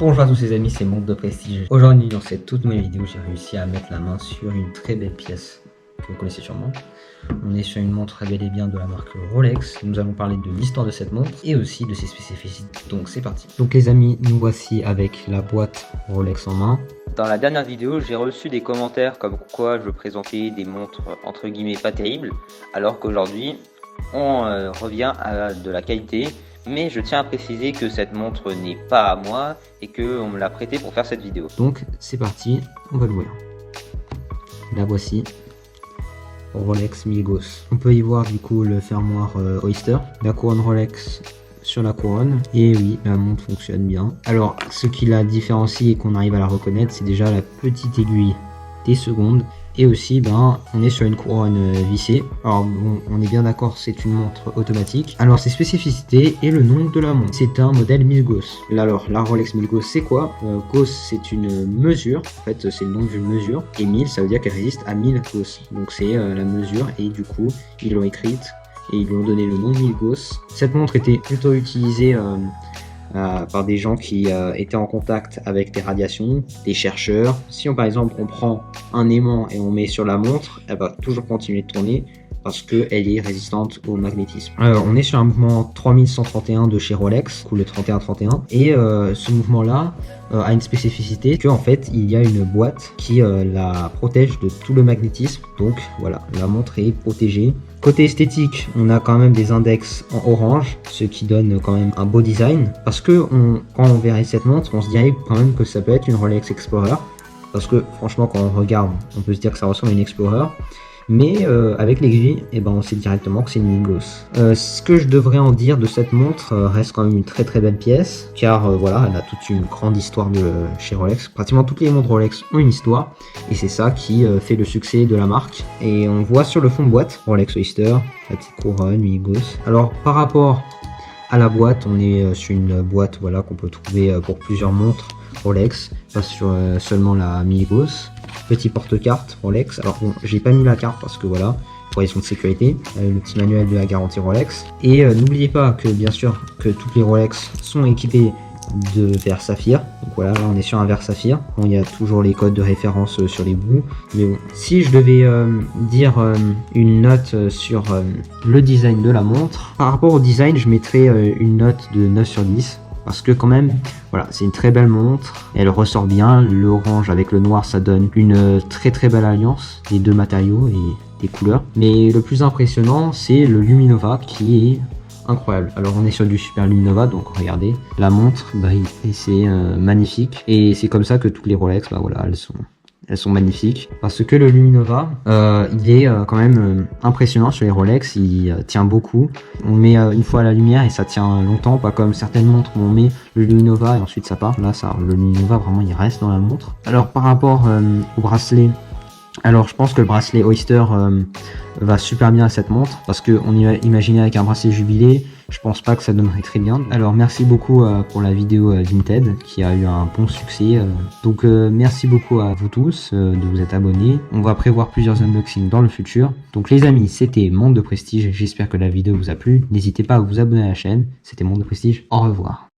Bonjour à tous les amis, c'est Monde de Prestige. Aujourd'hui dans cette toute nouvelle vidéo, j'ai réussi à mettre la main sur une très belle pièce que vous connaissez sûrement. On est sur une montre bel et bien de la marque Rolex. Nous allons parler de l'histoire de cette montre et aussi de ses spécificités. Donc c'est parti. Donc les amis, nous voici avec la boîte Rolex en main. Dans la dernière vidéo, j'ai reçu des commentaires comme quoi je présentais des montres entre guillemets pas terribles, alors qu'aujourd'hui on revient à de la qualité. Mais je tiens à préciser que cette montre n'est pas à moi et qu'on me l'a prêtée pour faire cette vidéo. Donc c'est parti, on va l'ouvrir. La voici, Rolex Milgauss. On peut y voir du coup le fermoir Oyster, la couronne Rolex sur la couronne, et oui, la montre fonctionne bien. Alors ce qui la différencie et qu'on arrive à la reconnaître, c'est déjà la petite aiguille des secondes. Et aussi, on est sur une couronne vissée. Alors bon, on est bien d'accord, c'est une montre automatique. Alors ses spécificités et le nom de la montre. C'est un modèle Milgauss. Alors la Rolex Milgauss, c'est quoi? Gauss, c'est une mesure. En fait, c'est le nom d'une mesure. Et 1000, ça veut dire qu'elle résiste à 1000 Gauss. Donc c'est la mesure. Et du coup, ils l'ont écrite et ils lui ont donné le nom Milgauss. Cette montre était plutôt utilisée par des gens qui étaient en contact avec des radiations, des chercheurs. Si par exemple on prend un aimant et on met sur la montre, elle va toujours continuer de tourner parce qu'elle est résistante au magnétisme. On est sur un mouvement 3131 de chez Rolex, le 3131, et ce mouvement là a une spécificité que en fait il y a une boîte qui la protège de tout le magnétisme. Donc voilà, la montre est protégée. Côté esthétique, on a quand même des index en orange, ce qui donne quand même un beau design. Parce que quand on verrait cette montre, on se dirait quand même que ça peut être une Rolex Explorer. Parce que franchement, quand on regarde, on peut se dire que ça ressemble à une Explorer. Mais avec l'aiguille, on sait directement que c'est une Milgauss. Ce que je devrais en dire de cette montre reste quand même une très très belle pièce, car voilà, elle a toute une grande histoire de chez Rolex. Pratiquement toutes les montres Rolex ont une histoire, et c'est ça qui fait le succès de la marque. Et on voit sur le fond de boîte, Rolex Oyster, la petite couronne, Milgauss. Alors par rapport à la boîte, on est sur une boîte voilà, qu'on peut trouver pour plusieurs montres Rolex, pas sur seulement la Milgauss. Petit porte-carte Rolex. Alors bon, j'ai pas mis la carte parce que voilà, pour raison de sécurité, le petit manuel de la garantie Rolex. Et n'oubliez pas que bien sûr que toutes les Rolex sont équipées de verre saphir. Donc voilà, là on est sur un verre saphir. Bon, il y a toujours les codes de référence sur les bouts. Mais bon, si je devais dire une note sur le design de la montre, par rapport au design, je mettrais une note de 9 sur 10. Parce que quand même, voilà, c'est une très belle montre, elle ressort bien, l'orange avec le noir ça donne une très très belle alliance des deux matériaux et des couleurs. Mais le plus impressionnant c'est le Luminova qui est incroyable. Alors on est sur du Super Luminova, donc regardez, la montre, c'est magnifique. Et c'est comme ça que toutes les Rolex, voilà, elles sont magnifiques parce que le Luminova il est quand même impressionnant sur les Rolex, il tient beaucoup. On met une fois à la lumière et ça tient longtemps, pas comme certaines montres où on met le Luminova et ensuite ça part. Là le Luminova vraiment il reste dans la montre. Alors par rapport au bracelet, alors je pense que le bracelet Oyster va super bien à cette montre parce que on imaginait avec un bracelet jubilé, je pense pas que ça donnerait très bien. Alors merci beaucoup pour la vidéo Vinted qui a eu un bon succès. Donc merci beaucoup à vous tous de vous être abonnés. On va prévoir plusieurs unboxings dans le futur. Donc les amis, c'était Monde de Prestige. J'espère que la vidéo vous a plu. N'hésitez pas à vous abonner à la chaîne. C'était Monde de Prestige. Au revoir.